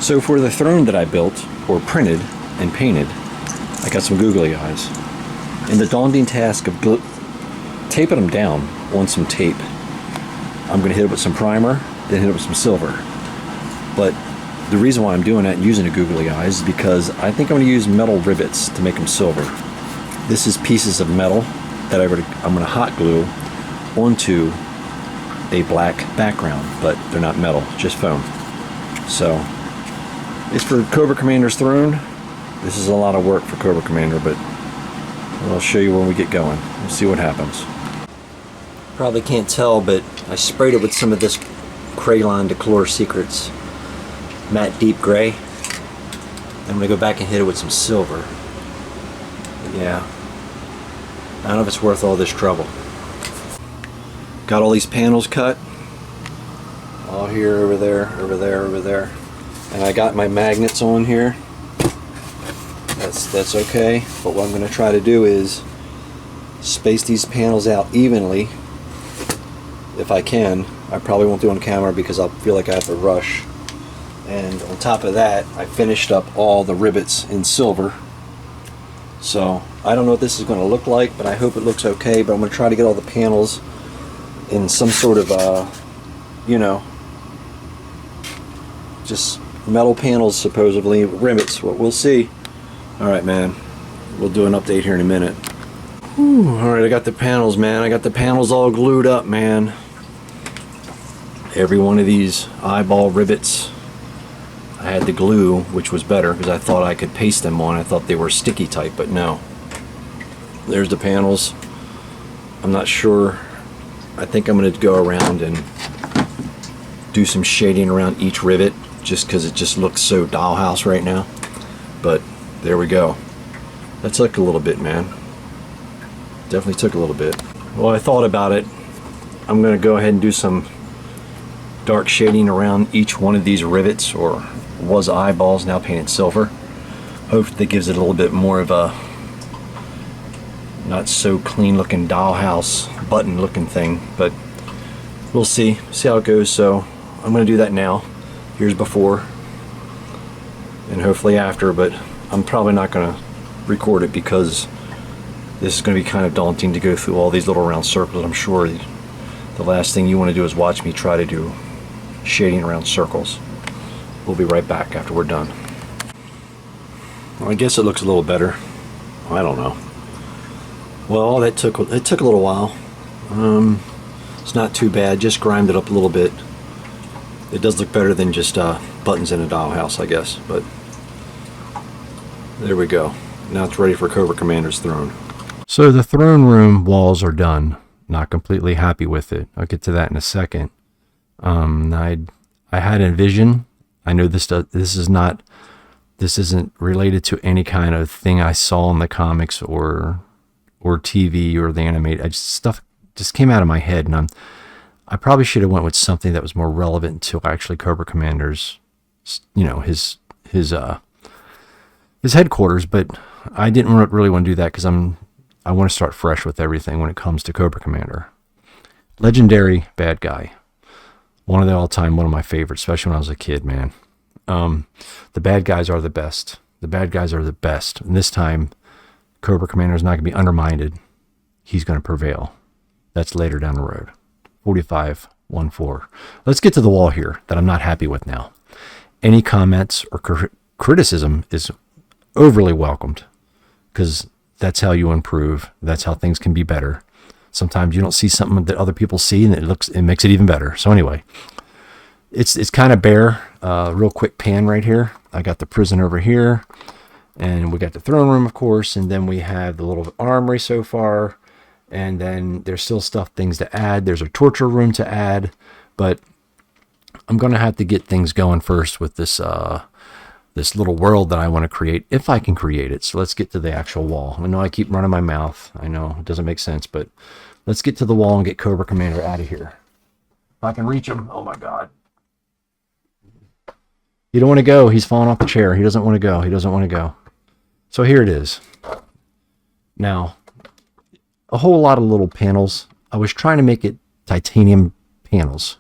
So for the throne that I built, or printed and painted, I got some googly eyes. And the daunting task of taping them down on some tape. I'm going to hit it with some primer, then hit it with some silver. But the reason why I'm doing that and using the googly eyes is because I think I'm going to use metal rivets to make them silver. This is pieces of metal that I'm going to hot glue onto a black background, but they're not metal, just foam. So it's for Cobra Commander's throne. This is a lot of work for Cobra Commander, but I'll show you when we get going. We'll see what happens. Probably can't tell, but I sprayed it with some of this Krylon Decor Secrets matte deep gray. I'm going to go back and hit it with some silver. But yeah, I don't know if it's worth all this trouble. Got all these panels cut. All here, over there, over there, over there. And I got my magnets on here. That's okay. But what I'm going to try to do is space these panels out evenly. If I can. I probably won't do it on camera because I'll feel like I have to rush. And on top of that, I finished up all the rivets in silver. So I don't know what this is going to look like, but I hope it looks okay. But I'm going to try to get all the panels in some sort of, you know, just metal panels, supposedly rivets. We'll see. All right, man. We'll do an update here in a minute. Whew. All right, I got the panels, man. I got the panels all glued up, man. Every one of these eyeball rivets, I had the glue, which was better because I thought I could paste them on. I thought they were sticky type, but no. There's the panels. I'm not sure. I think I'm going to go around and do some shading around each rivet just because it just looks so dollhouse right now. But there we go. That took a little bit, man. Definitely took a little bit. Well, I thought about it. I'm going to go ahead and do some dark shading around each one of these rivets, or was eyeballs, now painted silver. Hope that gives it a little bit more of a not so clean looking dollhouse button looking thing, but we'll see how it goes. So I'm going to do that now. Here's before and hopefully after, but I'm probably not going to record it because this is going to be kind of daunting to go through all these little round circles. I'm sure the last thing you want to do is watch me try to do shading around circles. We'll be right back after we're done. Well, I guess it looks a little better. I don't know. Well, it took a little while. It's not too bad. Just grimed it up a little bit. It does look better than just buttons in a dollhouse, I guess. But there we go. Now it's ready for Cobra Commander's throne. So the throne room walls are done. Not completely happy with it. I'll get to that in a second. I had a vision. I know this isn't related to any kind of thing I saw in the comics or TV or the animated. Stuff just came out of my head, and I probably should have went with something that was more relevant to actually Cobra Commander's, you know, his headquarters. But I didn't really want to do that because I want to start fresh with everything when it comes to Cobra Commander. Legendary bad guy. One of the all-time, one of my favorites, especially when I was a kid, man. The bad guys are the best. The bad guys are the best. And this time, Cobra Commander is not going to be undermined. He's going to prevail. That's later down the road. 4514. Let's get to the wall here that I'm not happy with now. Any comments or criticism is overly welcomed because that's how you improve. That's how things can be better. Sometimes you don't see something that other people see and it makes it even better. So anyway, it's kind of bare. Real quick pan right here. I got the prison over here, and we got the throne room, of course, and then we have the little armory so far, and then there's still things to add. There's a torture room to add, but I'm going to have to get things going first with this this little world that I want to create, if I can create it. So let's get to the actual wall. I know I keep running my mouth. I know it doesn't make sense, but let's get to the wall and get Cobra Commander out of here. If I can reach him. Oh my God. You don't want to go. He's falling off the chair. He doesn't want to go. He doesn't want to go. So here it is. Now, a whole lot of little panels. I was trying to make it titanium panels,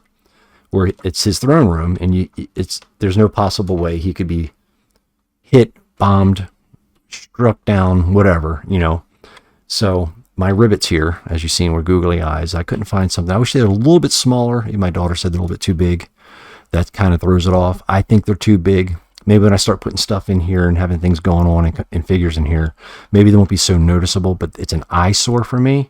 where it's his throne room, and there's no possible way he could be hit, bombed, struck down, whatever, you know. So my rivets here, as you've seen, were googly eyes. I couldn't find something. I wish they were a little bit smaller. My daughter said they're a little bit too big. That kind of throws it off. I think they're too big. Maybe when I start putting stuff in here and having things going on and figures in here, maybe they won't be so noticeable, but it's an eyesore for me.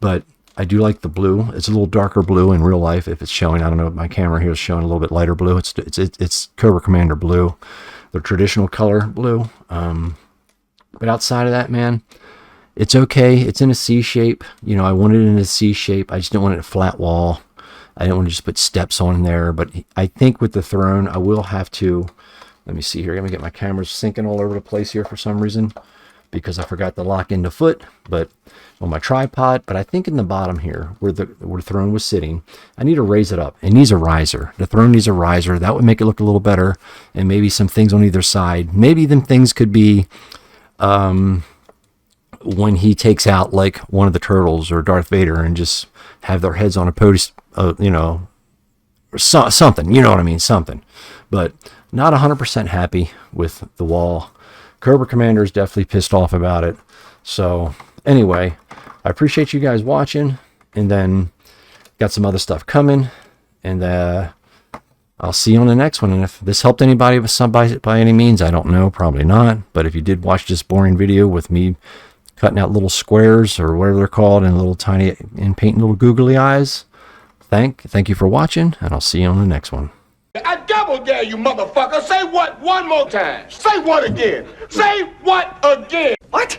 But I do like the blue. It's a little darker blue in real life if it's showing. I don't know if my camera here is showing a little bit lighter blue. It's Cobra Commander blue, the traditional color blue. But outside of that, man, it's okay. It's in a C shape. You know, I wanted it in a C shape. I just didn't want it a flat wall. I didn't want to just put steps on there. But I think with the throne, I will have to, let me see here. I'm going to get my cameras sinking all over the place here for some reason because I forgot to lock into foot, but on my tripod. But I think in the bottom here where the throne was sitting, I need to raise it up. It needs a riser. The throne needs a riser. That would make it look a little better. And maybe some things on either side. Maybe them things could be when he takes out like one of the turtles or Darth Vader and just have their heads on a podium, you know, or something, you know what I mean? Something, but not 100% happy with the wall. Cobra Commander is definitely pissed off about it. So anyway, I appreciate you guys watching, and then got some other stuff coming, and I'll see you on the next one. And if this helped anybody by any means, I don't know, probably not. But if you did watch this boring video with me cutting out little squares or whatever they're called and little tiny and painting little googly eyes, thank you for watching, and I'll see you on the next one. I double dare you, motherfucker. Say what one more time. Say what again. Say what again. What?